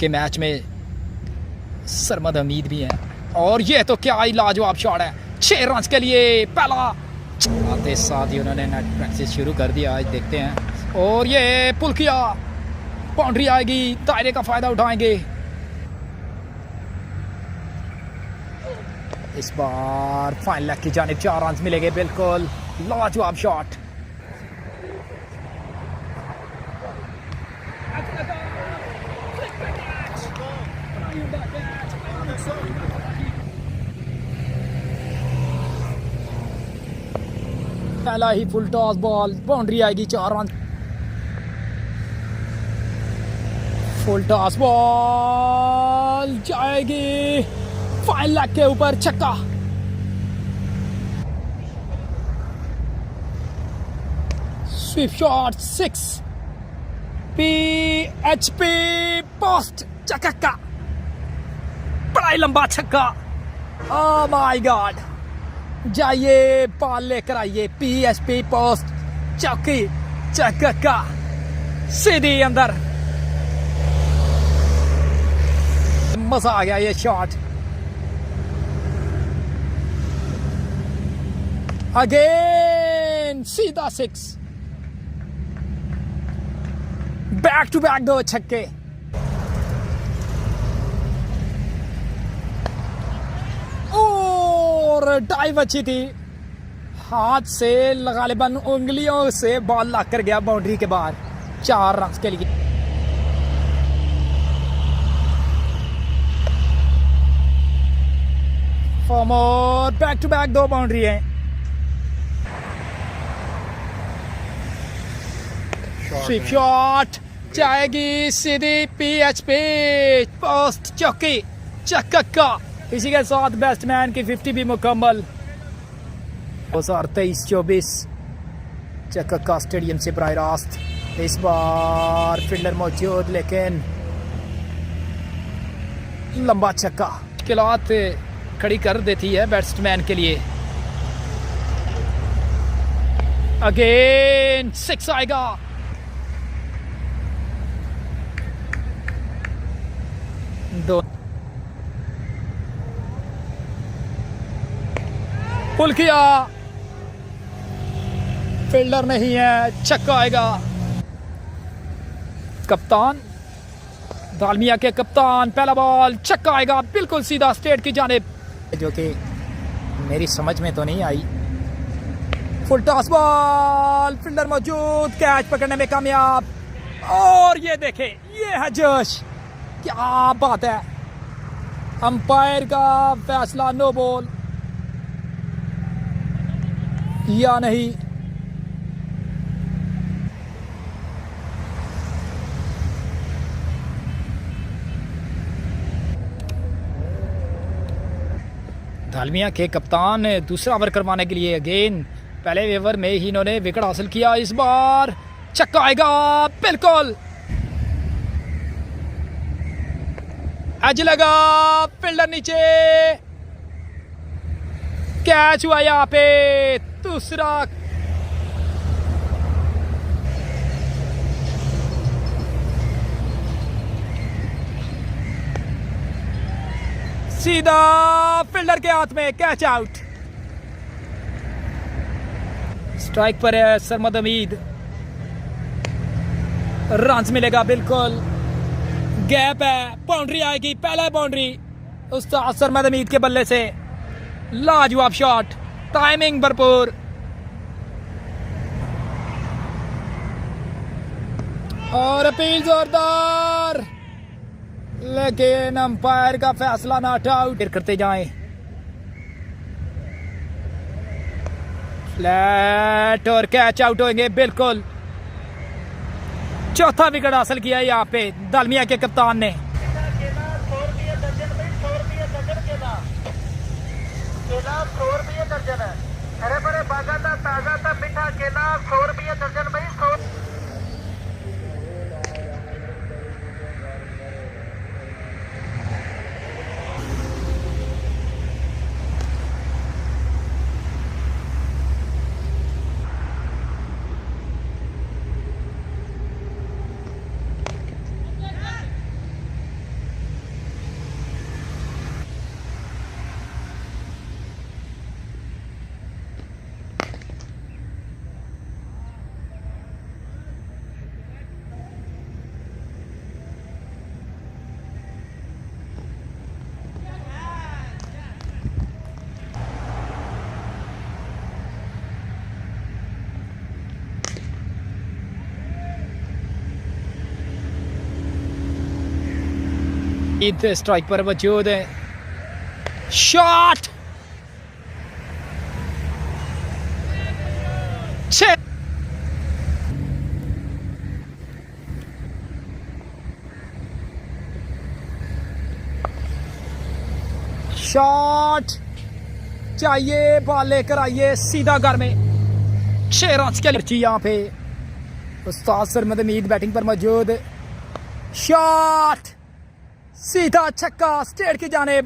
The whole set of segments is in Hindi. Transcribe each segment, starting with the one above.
के मैच में सरमद हमीद भी हैं। और ये तो क्या ही लाजवाब शॉट है, 6 रन के लिए पहला। आते साथ ही उन्होंने नेट प्रैक्टिस शुरू कर दिया, आज देखते हैं। और ये पुल किया, बाउंड्री आएगी, दायरे का फ़ायदा उठाएंगे। इस बार फाइनल लेग की जानिब 4 रन मिलेंगे। बिल्कुल लाजवाब शॉट। पहला ही फुल टॉस बॉल, बाउंड्री आएगी, 4 रन। फुल टॉस बॉल जाएगी, फाइनल लेग के ऊपर छक्का। स्विप शॉट 6, PHP पोस्ट छक्का, बड़ा ही लंबा छक्का। ओह माय गॉड, जाइए बॉल लेकर आइए, PHP पोस्ट चौकी छक्का, सीधी अंदर। मजा आ गया ये शॉट। अगेन सीधा 6, बैक टू बैक 2 छक्के। और डाइव अच्छी थी, हाथ से गालिबन उंगलियों से बॉल लग कर गया बाउंड्री के बाहर। 4 रन के लिए। Four more, back to back 2 boundary है। स्वीप शॉट जाएगी सीधी, PHP पोस्ट चौकी छक्का। इसी के साथ बैट्समैन की 50 भी मुकम्मल। 2023-24 छक्का स्टेडियम से बराह रास्त। इस बार फील्डर मौजूद, लेकिन लंबा छक्का मुश्किलात खड़ी कर देती है बैट्समैन के लिए। अगेन 6 आएगा। दो पुल किया, फील्डर नहीं है, छक्का आएगा। कप्तान दालमिया के कप्तान, पहला बॉल छक्का आएगा, बिल्कुल सीधा स्ट्रेट की जानिब, जो कि मेरी समझ में तो नहीं आई। फुल टॉस बॉल, फील्डर मौजूद, कैच पकड़ने में कामयाब। और ये देखे, ये है जोश, क्या बात है। अंपायर का फैसला नो बॉल या नहीं। दालमिया के कप्तान ने दूसरा ओवर करवाने के लिए अगेन पहले ओवर में ही इन्होंने विकेट हासिल किया। इस बार छक्का आएगा, बिल्कुल एज लगा, फील्डर नीचे, कैच हुआ यहाँ पे। दूसरा सीधा फील्डर के हाथ में, कैच आउट। स्ट्राइक पर है सरमद हमीद, रन मिलेगा, बिल्कुल गैप है, बाउंड्री आएगी, पहला बाउंड्री उस्ताद सरमद हमीद के बल्ले से। लाजवाब शॉट, टाइमिंग भरपूर। और अपील जोरदार, लेकिन अंपायर का फैसला नॉट आउट करते जाएं। फ्लैट और कैच आउट होंगे, बिल्कुल। चौथा विकेट हासिल किया यहाँ पे दालमिया के कप्तान ने। हरे भरे बागा था, ताजा था, मीठा केला, 100 रुपये दर्जन भाई, 100। ईद स्ट्राइक पर मौजूद है। शॉट छह शॉट चाहिए, बॉल लेकर आइए सीधा घर में। 6 रन के लिए यहाँ पे उस्ताद सरमद हमीद बैटिंग पर मौजूद। शॉट सीधा छक्का स्टेट की जानिब।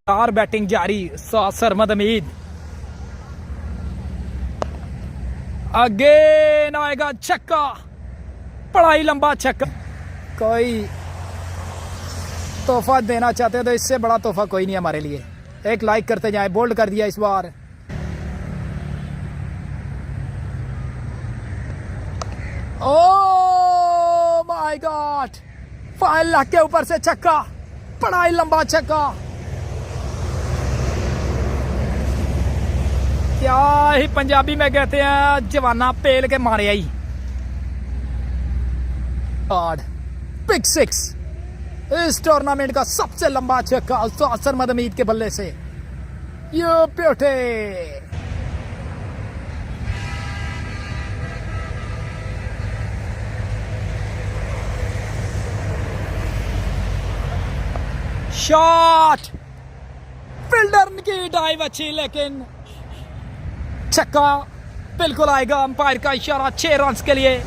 चार बैटिंग जारी उस्ताद सरमद हमीद। अगेन आएगा छक्का, बड़ा ही लंबा छक्का। कोई तोहफा देना चाहते हो तो इससे बड़ा तोहफा कोई नहीं हमारे लिए। एक लाइक करते जाएं। बोल्ड कर दिया इस बार। ओह माय गॉड, 5 लाख के ऊपर से छक्का, बड़ा ही लंबा छक्का। क्या ही पंजाबी में कहते हैं, जवाना पेल के मारे आई। पिक 6 इस टूर्नामेंट का सबसे लंबा छक्का उस्ताद सरमद हमीद के बल्ले से। ये ब्यूटी। शॉट, फील्डर की डाइव अच्छी, लेकिन छक्का बिल्कुल आएगा। अंपायर का इशारा 6 रन के लिए।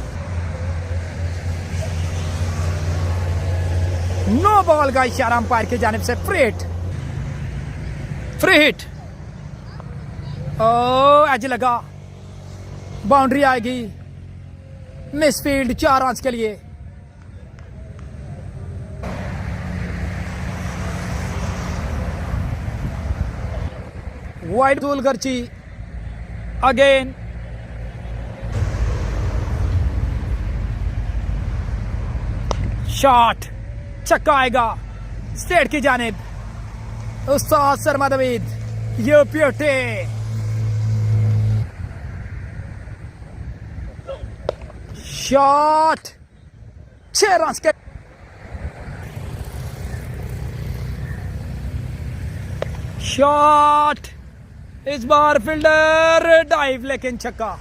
नो बॉल का इशारा अंपायर की जानिब से। Free hit. ओ एज लगा, बाउंड्री आएगी। मिसफील्ड 4 रन के लिए। वाइड दूल गर्ची अगेन। शॉट छक्का आएगा स्टेट की जानिब। उस्ताद सरमद हमीद, ये ब्यूटी। शॉट 6 रन के। शॉट इस बार फील्डर डाइव, लेकिन छक्का।